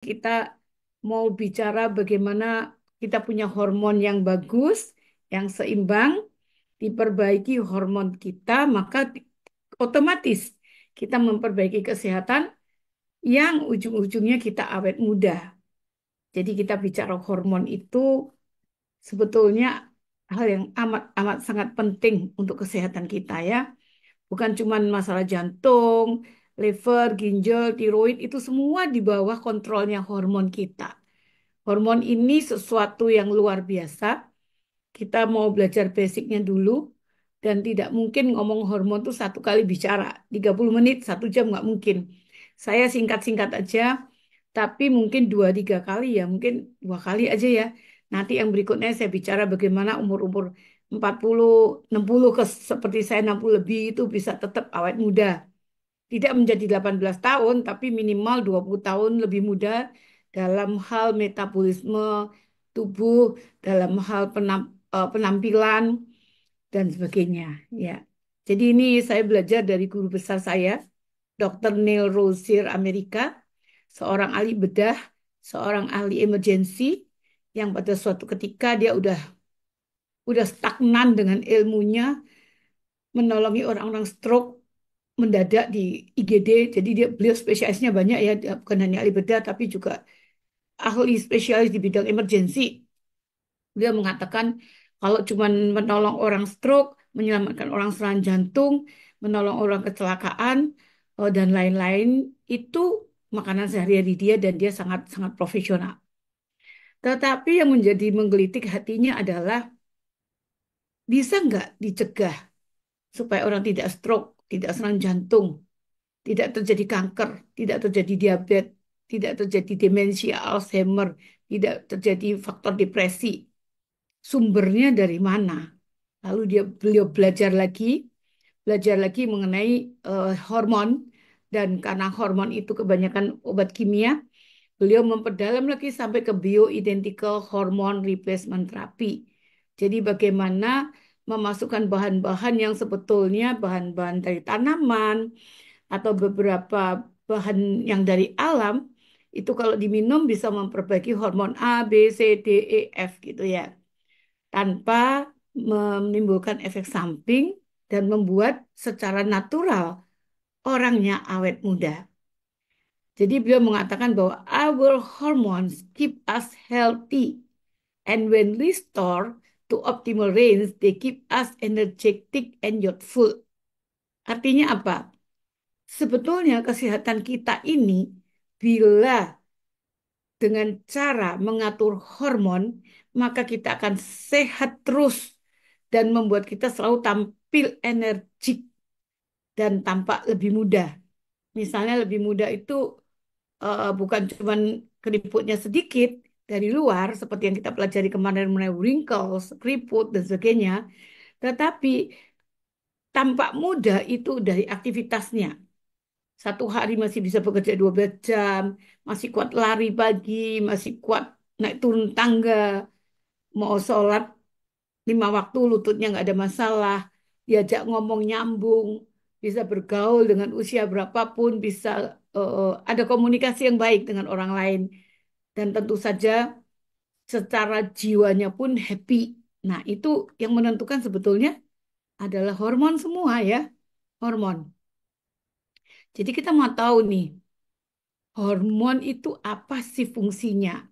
Kita mau bicara bagaimana kita punya hormon yang bagus, yang seimbang, diperbaiki hormon kita, maka otomatis kita memperbaiki kesehatan yang ujung-ujungnya kita awet muda. Jadi kita bicara hormon itu sebetulnya hal yang amat-amat sangat penting untuk kesehatan kita ya. Bukan cuma masalah jantung, liver, ginjal, tiroid, itu semua di bawah kontrolnya hormon kita. Hormon ini sesuatu yang luar biasa. Kita mau belajar basicnya dulu. Dan tidak mungkin ngomong hormon itu satu kali bicara. 30 menit, 1 jam nggak mungkin. Saya singkat-singkat aja. Tapi mungkin 2-3 kali ya. Mungkin 2 kali aja ya. Nanti yang berikutnya saya bicara bagaimana umur-umur 40, 60 ke seperti saya 60 lebih itu bisa tetap awet muda. Tidak menjadi 18 tahun, tapi minimal 20 tahun lebih muda dalam hal metabolisme tubuh, dalam hal penampilan, dan sebagainya. Ya, jadi ini saya belajar dari guru besar saya, Dr. Neil Rozier Amerika, seorang ahli bedah, seorang ahli emergency, yang pada suatu ketika dia udah stagnan dengan ilmunya, menolongi orang-orang stroke mendadak di IGD. Jadi beliau spesialisnya banyak ya, dia bukan hanya ahli bedah tapi juga ahli spesialis di bidang emergency. Dia mengatakan kalau cuma menolong orang stroke, menyelamatkan orang serangan jantung, menolong orang kecelakaan dan lain-lain itu makanan sehari-hari dia dan dia sangat sangat profesional. Tetapi yang menjadi menggelitik hatinya adalah bisa nggak dicegah supaya orang tidak stroke, tidak serangan jantung, tidak terjadi kanker, tidak terjadi diabetes, tidak terjadi demensia, Alzheimer, tidak terjadi faktor depresi. Sumbernya dari mana? Lalu beliau belajar lagi mengenai hormon dan karena hormon itu kebanyakan obat kimia, beliau memperdalam lagi sampai ke bioidentical hormone replacement therapy. Jadi bagaimana memasukkan bahan-bahan yang sebetulnya bahan-bahan dari tanaman atau beberapa bahan yang dari alam itu kalau diminum bisa memperbaiki hormon A, B, C, D, E, F gitu ya. Tanpa menimbulkan efek samping dan membuat secara natural orangnya awet muda. Jadi beliau mengatakan bahwa our hormones keep us healthy and when restored to optimal range, they keep us energetic and youthful. Artinya apa? Sebetulnya kesehatan kita ini bila dengan cara mengatur hormon, maka kita akan sehat terus dan membuat kita selalu tampil energik dan tampak lebih muda. Misalnya lebih muda itu bukan cuma keriputnya sedikit dari luar, seperti yang kita pelajari kemarin mengenai wrinkles, keriput, dan sebagainya, tetapi tampak muda itu dari aktivitasnya. Satu hari masih bisa bekerja 12 jam, masih kuat lari pagi, masih kuat naik turun tangga, mau sholat 5 waktu lututnya nggak ada masalah, diajak ngomong nyambung, bisa bergaul dengan usia berapapun, bisa ada komunikasi yang baik dengan orang lain, dan tentu saja secara jiwanya pun happy. Nah, itu yang menentukan sebetulnya adalah hormon semua ya, hormon. Jadi kita mau tahu nih, hormon itu apa sih fungsinya?